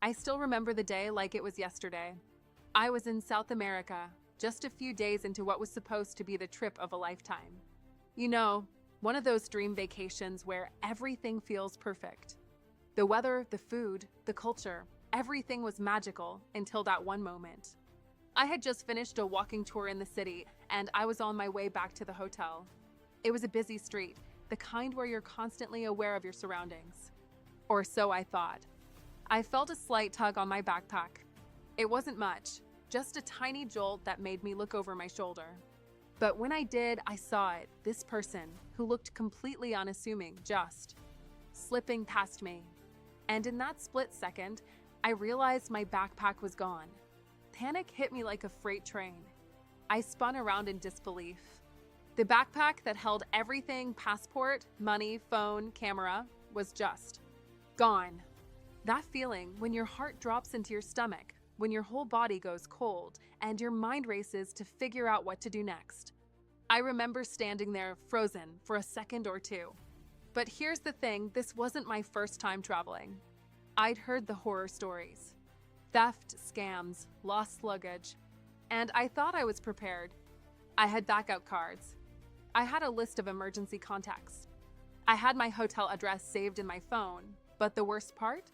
I still remember the day like it was yesterday. I was in South America, just a few days into what was supposed to be the trip of a lifetime. You know, one of those dream vacations where everything feels perfect. The weather, the food, the culture, everything was magical until that one moment. I had just finished a walking tour in the city, and I was on my way back to the hotel. It was a busy street, the kind where you're constantly aware of your surroundings. Or so I thought. I felt a slight tug on my backpack. It wasn't much, just a tiny jolt that made me look over my shoulder. But when I did, I saw it, this person, who looked completely unassuming, just slipping past me. And in that split second, I realized my backpack was gone. Panic hit me like a freight train. I spun around in disbelief. The backpack that held everything, passport, money, phone, camera, was just gone. That feeling when your heart drops into your stomach, when your whole body goes cold, and your mind races to figure out what to do next. I remember standing there, frozen, for a second or two. But here's the thing, this wasn't my first time traveling. I'd heard the horror stories. Theft, scams, lost luggage. And I thought I was prepared. I had backup cards. I had a list of emergency contacts. I had my hotel address saved in my phone. But the worst part?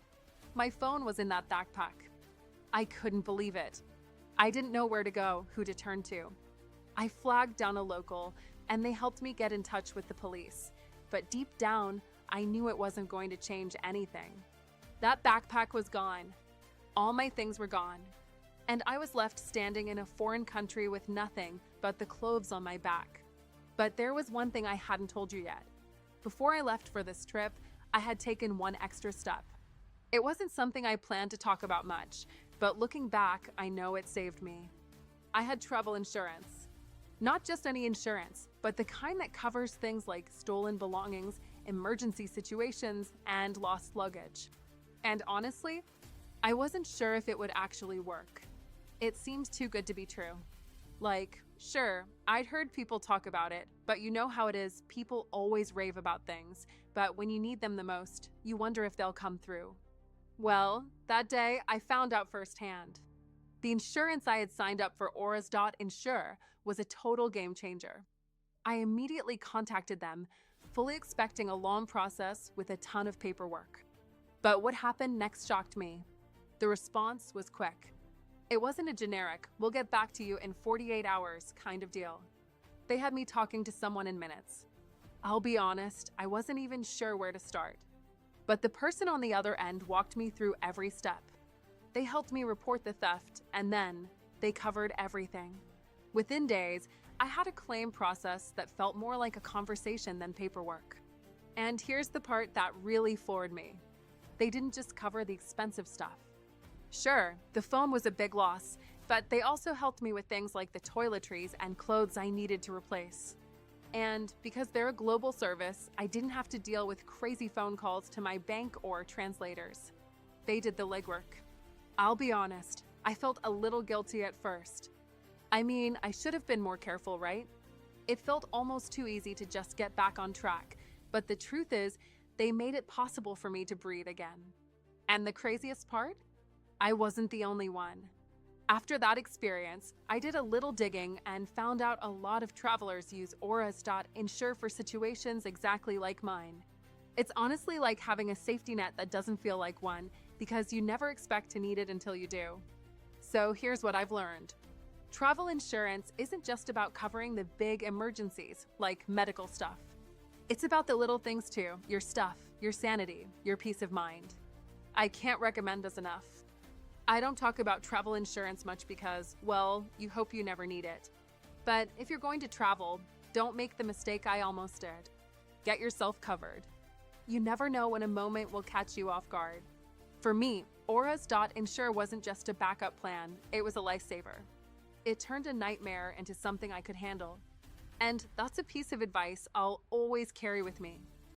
My phone was in that backpack. I couldn't believe it. I didn't know where to go, who to turn to. I flagged down a local, and they helped me get in touch with the police. But deep down, I knew it wasn't going to change anything. That backpack was gone. All my things were gone. And I was left standing in a foreign country with nothing but the clothes on my back. But there was one thing I hadn't told you yet. Before I left for this trip, I had taken one extra step. It wasn't something I planned to talk about much, but looking back, I know it saved me. I had travel insurance. Not just any insurance, but the kind that covers things like stolen belongings, emergency situations, and lost luggage. And honestly, I wasn't sure if it would actually work. It seemed too good to be true. Like, sure, I'd heard people talk about it, but you know how it is, people always rave about things, but when you need them the most, you wonder if they'll come through. Well, that day, I found out firsthand. The insurance I had signed up for Insure was a total game changer. I immediately contacted them, fully expecting a long process with a ton of paperwork. But what happened next shocked me. The response was quick. It wasn't a generic, we'll get back to you in 48 hours kind of deal. They had me talking to someone in minutes. I'll be honest, I wasn't even sure where to start. But the person on the other end walked me through every step. They helped me report the theft, and then they covered everything. Within days, I had a claim process that felt more like a conversation than paperwork. And here's the part that really floored me. They didn't just cover the expensive stuff. Sure, the phone was a big loss, but they also helped me with things like the toiletries and clothes I needed to replace. And because they're a global service, I didn't have to deal with crazy phone calls to my bank or translators. They did the legwork. I'll be honest, I felt a little guilty at first. I mean, I should have been more careful, right? It felt almost too easy to just get back on track, but the truth is, they made it possible for me to breathe again. And the craziest part? I wasn't the only one. After that experience, I did a little digging and found out a lot of travelers use Insure for situations exactly like mine. It's honestly like having a safety net that doesn't feel like one, because you never expect to need it until you do. So here's what I've learned. Travel insurance isn't just about covering the big emergencies, like medical stuff. It's about the little things too, your stuff, your sanity, your peace of mind. I can't recommend this enough. I don't talk about travel insurance much because, well, you hope you never need it. But if you're going to travel, don't make the mistake I almost did. Get yourself covered. You never know when a moment will catch you off guard. For me, Insure wasn't just a backup plan, it was a lifesaver. It turned a nightmare into something I could handle. And that's a piece of advice I'll always carry with me.